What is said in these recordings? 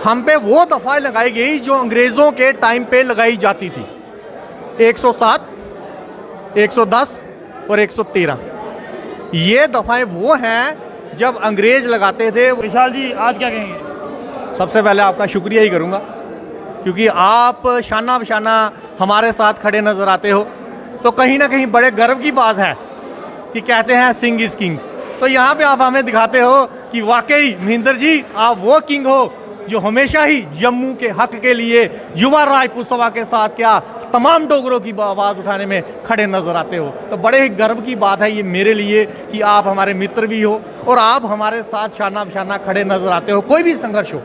हम पे वो दफ़ा लगाई गई जो अंग्रेज़ों के टाइम पे लगाई जाती थी, 107, 110 और 113। ये दफ़ाएं वो हैं जब अंग्रेज़ लगाते थे। विशाल जी आज क्या कहेंगे? सबसे पहले आपका शुक्रिया ही करूँगा, क्योंकि आप शाना बशाना हमारे साथ खड़े नज़र आते हो, तो कहीं ना कहीं बड़े गर्व की बात है कि कहते हैं सिंह इज़ किंग। तो यहाँ पे आप हमें दिखाते हो कि वाकई महेंद्र जी आप वो किंग हो जो हमेशा ही जम्मू के हक के लिए युवा राजपूत सभा के साथ क्या तमाम डोगरों की आवाज़ उठाने में खड़े नज़र आते हो। तो बड़े ही गर्व की बात है ये मेरे लिए कि आप हमारे मित्र भी हो और आप हमारे साथ शाना बशाना खड़े नज़र आते हो। कोई भी संघर्ष हो,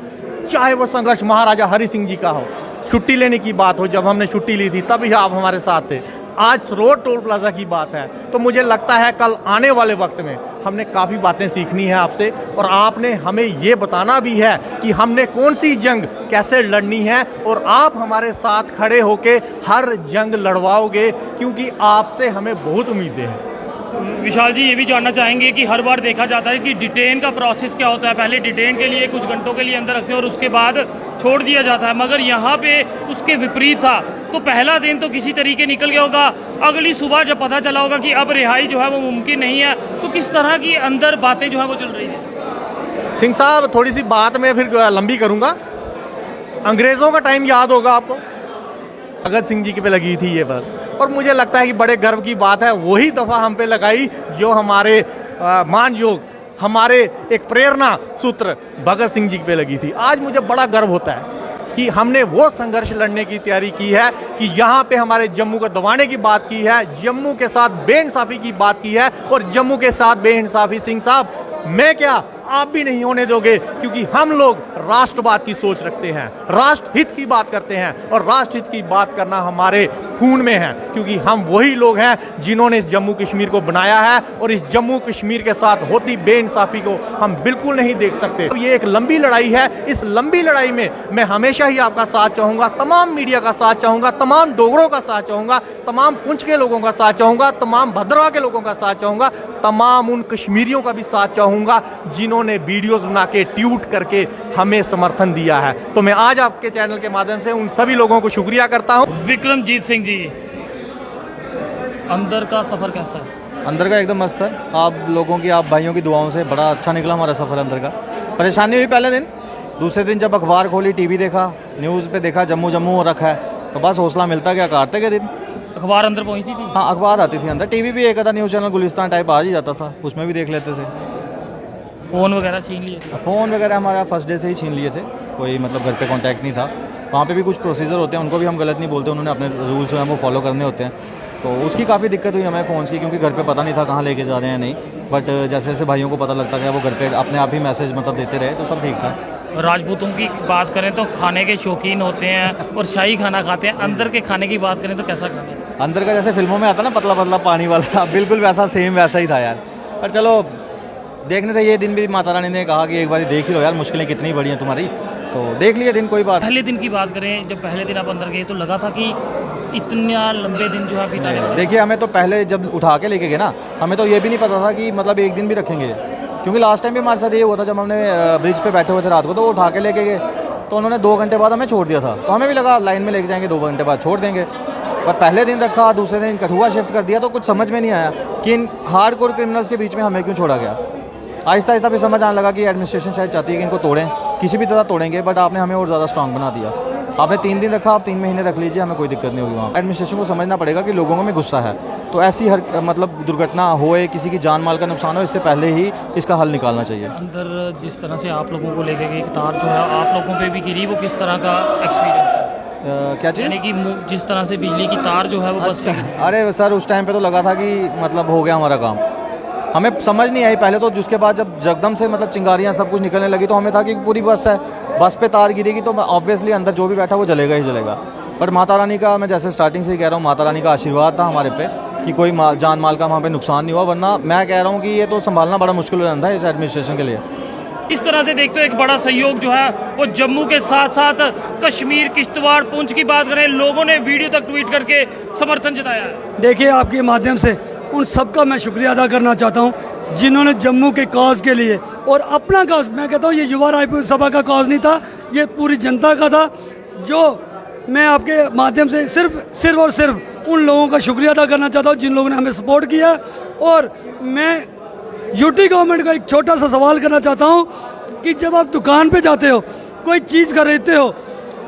चाहे वो संघर्ष महाराजा हरि सिंह जी का हो, छुट्टी लेने की बात हो, जब हमने छुट्टी ली थी तभी आप हमारे साथ थे। आज सरोड टोल प्लाजा की बात है, तो मुझे लगता है कल आने वाले वक्त में हमने काफ़ी बातें सीखनी है आपसे, और आपने हमें ये बताना भी है कि हमने कौन सी जंग कैसे लड़नी है, और आप हमारे साथ खड़े होके हर जंग लड़वाओगे, क्योंकि आपसे हमें बहुत उम्मीदें हैं। विशाल जी ये भी जानना चाहेंगे कि हर बार देखा जाता है कि डिटेन का प्रोसेस क्या होता है। पहले डिटेन के लिए कुछ घंटों के लिए अंदर रखते हैं और उसके बाद छोड़ दिया जाता है, मगर यहाँ पे उसके विपरीत था। तो पहला दिन तो किसी तरीके निकल गया होगा, अगली सुबह जब पता चला होगा कि अब रिहाई जो है वो मुमकिन नहीं है, तो किस तरह की अंदर बातें जो है वो चल रही है? सिंह साहब थोड़ी सी बात मैं फिर लंबी करूँगा। अंग्रेज़ों का टाइम याद होगा आपको, भगत सिंह जी के पे लगी थी ये बात, और मुझे लगता है कि बड़े गर्व की बात है वही दफ़ा हम पे लगाई जो हमारे मान योग, हमारे एक प्रेरणा सूत्र भगत सिंह जी पे लगी थी। आज मुझे बड़ा गर्व होता है कि हमने वो संघर्ष लड़ने की तैयारी की है, कि यहाँ पे हमारे जम्मू को दबाने की बात की है, जम्मू के साथ बेइंसाफ़ी की बात की है, और जम्मू के साथ बेइंसाफ़ी सिंह साहब मैं क्या आप भी नहीं होने दोगे, क्योंकि हम लोग राष्ट्रवाद की सोच रखते हैं, राष्ट्र हित की बात करते हैं, और राष्ट्र हित की बात करना हमारे खून में है, क्योंकि हम वही लोग हैं जिन्होंने इस जम्मू कश्मीर को बनाया है, और इस जम्मू कश्मीर के साथ होती बेइंसाफ़ी को हम बिल्कुल नहीं देख सकते। तो ये एक लंबी लड़ाई है, इस लंबी लड़ाई में मैं हमेशा ही आपका साथ चाहूँगा, तमाम मीडिया का साथ चाहूँगा, तमाम डोगरों का साथ चाहूँगा, तमाम पुंछ के लोगों का साथ चाहूँगा, तमाम भद्रवाह के लोगों का साथ चाहूँगा, तमाम उन कश्मीरियों का भी साथ चाहूँगा जिन्होंने वीडियोस बना के ट्वीट करके हमें समर्थन दिया है। तो मैं आज आपके चैनल के माध्यम से उन सभी लोगों को शुक्रिया करता हूं। विक्रमजीत सिंह जी, अंदर का सफ़र कैसा है? अंदर का एकदम मस्त सर, आप लोगों की, आप भाइयों की दुआओं से बड़ा अच्छा निकला हमारा सफ़र अंदर का। परेशानी हुई पहले दिन, दूसरे दिन जब अखबार खोली, टीवी देखा, न्यूज़ पे देखा जम्मू जम्मू हो रखा है, तो बस हौसला मिलता गया, काटते गए दिन। अखबार अंदर पहुंचती थी? हाँ अखबार आती थी अंदर, टीवी भी एक आधा न्यूज़ चैनल गुलिस्तान टाइप आ ही जाता था, उसमें भी देख लेते थे। फ़ोन वगैरह छीन लिए थे? फ़ोन वगैरह हमारा फर्स्ट डे से ही छीन लिए थे, कोई मतलब घर पे कांटेक्ट नहीं था। वहाँ पे भी कुछ प्रोसीजर होते हैं, उनको भी हम गलत नहीं बोलते, उन्होंने अपने रूल्स जो हैं वो फॉलो करने होते हैं, तो उसकी काफ़ी दिक्कत हुई हमें फ़ोन की, क्योंकि घर पे पता नहीं था कहाँ लेके जा रहे हैं नहीं। बट जैसे जैसे भाइयों को पता लगता गया वो घर पे अपने आप ही मैसेज मतलब देते रहे, तो सब ठीक था। राजपूतों की बात करें तो खाने के शौकीन होते हैं और शाही खाना खाते हैं, अंदर के खाने की बात करें तो कैसा खाना है? अंदर का जैसे फिल्मों में आता ना पतला पतला पानी वाला, बिल्कुल वैसा सेम वैसा ही था यार। पर चलो देखने थे, ये दिन भी माता रानी ने कहा कि एक बार देख ही लो यार, मुश्किलें कितनी बड़ी हैं तुम्हारी, तो देख लिए दिन, कोई बात। पहले दिन की बात करें, जब पहले दिन आप अंदर गए तो लगा था कि इतना लंबे दिन जो है बिताने वाले? देखिए हमें तो पहले जब उठा के लेके गए ना, हमें तो ये भी नहीं पता था कि मतलब एक दिन भी रखेंगे, क्योंकि लास्ट टाइम भी हमारे साथ ये हुआ था, जब हमने ब्रिज पे बैठे हुए थे रात को, तो वो उठा के लेके गए, तो उन्होंने 2 घंटे बाद हमें छोड़ दिया था, तो हमें भी लगा लाइन में लेके जाएंगे, 2 घंटे बाद छोड़ देंगे। पर पहले दिन रखा, दूसरे दिन कठुआ शिफ्ट कर दिया, तो कुछ समझ में नहीं आया कि इन हार्डकोर क्रिमिनल्स के बीच में हमें क्यों छोड़ा गया। आहिस्ता आहिस्ता फिर समझ आने लगा कि एडमिनिस्ट्रेशन शायद चाहती है कि इनको तोड़ें, किसी भी तरह तोड़ेंगे, बट आपने हमें और ज़्यादा स्ट्रांग बना दिया। आपने 3 दिन रखा, आप 3 महीने रख लीजिए, हमें कोई दिक्कत नहीं होगी। वहाँ एडमिनिस्ट्रेशन को समझना पड़ेगा कि लोगों में गुस्सा है, तो ऐसी हर मतलब दुर्घटना होए, किसी की जान माल का नुकसान हो, इससे पहले ही इसका हल निकालना चाहिए। अंदर जिस तरह से आप लोगों को लेके गई तार जो है आप लोगों पे भी गिरी, वो किस तरह का एक्सपीरियंस है? क्या चीज़? यानी कि जिस तरह से बिजली की तार जो है वो बस। अरे सर उस टाइम पे तो लगा था कि मतलब हो गया हमारा काम, हमें समझ नहीं आई पहले तो, जिसके बाद जब जगदम से मतलब चिंगारियाँ सब कुछ निकलने लगी, तो हमें था कि पूरी बस है, बस पे तार गिरेगी तो ऑब्वियसली अंदर जो भी बैठा वो जलेगा ही जलेगा। बट माता रानी का, मैं जैसे स्टार्टिंग से ही कह रहा हूँ, माता रानी का आशीर्वाद था हमारे पे कि कोई जान माल का वहाँ पे नुकसान नहीं हुआ, वरना मैं कह रहा हूँ कि ये तो संभालना बड़ा मुश्किल हो जाता है इस एडमिनिस्ट्रेशन के लिए। इस तरह से देखते हो एक बड़ा सहयोग जो है वो जम्मू के साथ साथ कश्मीर, किश्तवाड़, पुंछ की बात करें, लोगों ने वीडियो तक ट्वीट करके समर्थन जताया है। देखिए आपके माध्यम से उन सब का मैं शुक्रिया अदा करना चाहता हूँ जिन्होंने जम्मू के कॉज के लिए और अपना कॉज, मैं कहता हूँ ये युवा रायपुर सभा का कॉज नहीं था, ये पूरी जनता का था। जो मैं आपके माध्यम से सिर्फ और सिर्फ उन लोगों का शुक्रिया अदा करना चाहता हूँ जिन लोगों ने हमें सपोर्ट किया। और मैं यूटी गवर्नमेंट का एक छोटा सा सवाल करना चाहता हूँ कि जब आप दुकान पे जाते हो, कोई चीज़ खरीदते हो,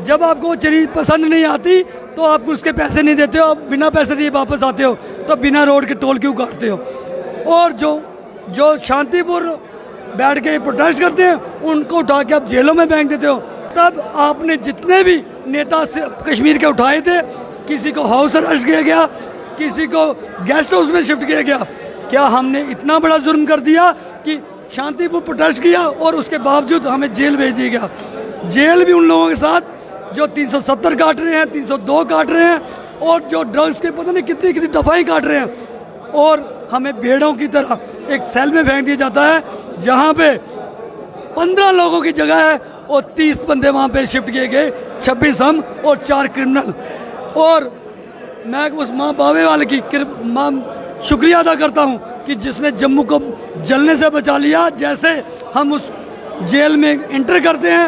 जब आपको वो चीज़ पसंद नहीं आती तो आप उसके पैसे नहीं देते हो, आप बिना पैसे दिए वापस आते हो, तो बिना रोड के टोल क्यों काटते हो? और जो शांतिपुर बैठ के प्रोटेस्ट करते हैं उनको उठा के आप जेलों में फेंक देते हो। तब आपने जितने भी नेता कश्मीर के उठाए थे, किसी को हाउस अरेस्ट किया गया, किसी को गेस्ट हाउस में शिफ्ट किया गया। क्या हमने इतना बड़ा जुर्म कर दिया कि शांतिपुर प्रोटेस्ट किया और उसके बावजूद हमें जेल भेज दिया गया? जेल भी उन लोगों के साथ जो 370 काट रहे हैं, 302 काट रहे हैं और जो ड्रग्स के पता नहीं कितनी कितनी दफ़ाएँ काट रहे हैं, और हमें भेड़ों की तरह एक सेल में फेंक दिया जाता है जहाँ पे 15 लोगों की जगह है और 30 बंदे वहाँ पे शिफ्ट किए गए, 26 हम और 4 क्रिमिनल। और मैं उस माँ बावे वाले की माँ शुक्रिया अदा करता हूँ कि जिसने जम्मू को जलने से बचा लिया। जैसे हम उस जेल में इंटर करते हैं,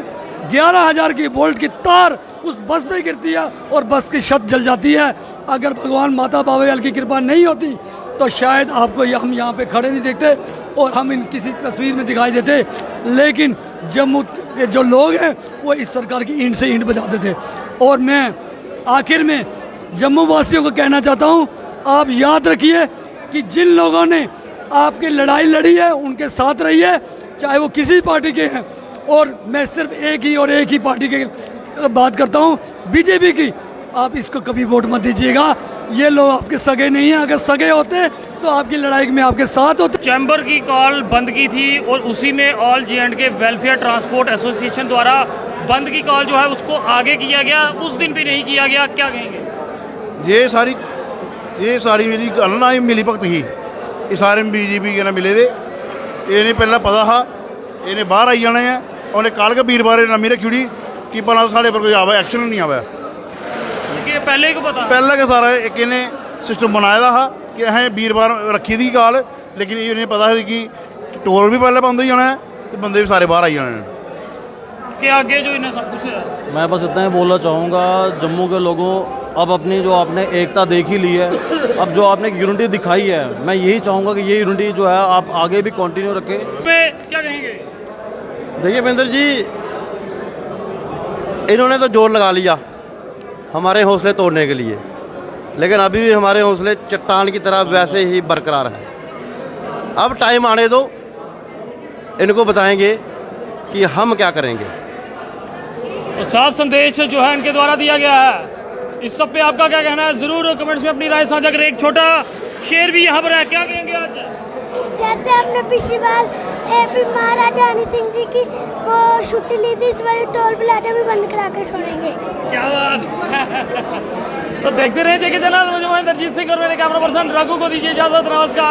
11,000 की वोल्ट की तार उस बस पे गिरती है और बस की छत जल जाती है। अगर भगवान माता बावेवाल की कृपा नहीं होती तो शायद आपको हम यहाँ पे खड़े नहीं देखते और हम इन किसी तस्वीर में दिखाई देते। लेकिन जम्मू के जो लोग हैं वो इस सरकार की ईंट से ईंट बजाते थे। और मैं आखिर में जम्मू वासियों को कहना चाहता हूँ, आप याद रखिए कि जिन लोगों ने आपकी लड़ाई लड़ी है उनके साथ रहिए, चाहे वो किसी पार्टी के हैं। और मैं सिर्फ एक ही पार्टी की बात करता हूँ, बीजेपी की। आप इसको कभी वोट मत दीजिएगा, ये लोग आपके सगे नहीं हैं। अगर सगे होते तो आपकी लड़ाई में आपके साथ होते। चैम्बर की कॉल बंद की थी और उसी में all J&K welfare transport association द्वारा बंद की कॉल जो है उसको आगे किया गया, उस दिन भी नहीं किया गया, क्या कहेंगे? ये सारी मेरी गल ना मिली भगत ही, ये सारे बीजेपी के ना मिले दे। इन्हें पहला पता था इन्हें बाहर आई जाने हैं, उन्हें कल के वीरवार नमी रखी उड़ी कि भला साढ़े पर कोई आवे एक्शन नहीं आवे। पहले को पता पहले के सारा एक इन्हें सिस्टम बनाया था कि असें वीरवार रखी थी कॉल, लेकिन इन्हें पता है कि टोल भी पहले बंद हो जाना है तो बंदे भी सारे बाहर आई जाने हैं कि आगे जो इन्हें सब कुछ है। मैं बस इतना ही बोलना चाहूँगा जम्मू के लोगों, अब अपनी जो आपने एकता देख ही ली है, अब जो आपने यूनिटी दिखाई है, मैं यही चाहूँगा कि ये यूनिटी जो है आप आगे भी कंटिन्यू रखें। क्या कहेंगे? देखिए महेंद्र जी, इन्होंने तो जोर लगा लिया हमारे हौसले तोड़ने के लिए, लेकिन अभी भी हमारे हौसले चट्टान की तरह वैसे ही बरकरार हैं। अब टाइम आने दो, इनको बताएंगे कि हम क्या करेंगे। तो साफ संदेश जो है इनके द्वारा दिया गया है। इस सब पे आपका क्या कहना है? ज़रूर कमेंट्स में अपनी राय साझा करें। एक छोटा शेर भी यहाँ पर है, क्या कहेंगे आज? जैसे हमने पिछली बार AP महाराजा हनी सिंह जी की वो छुट्टी ली थी, इस बार टोल प्लाजा भी बंद करा कर छोड़ेंगे। क्या बात तो देखते रहे JK चैनल। मुझे महेंद्रजीत सिंह और मेरे कैमरा पर्सन रघु को दीजिए इजाजत। नमस्कार।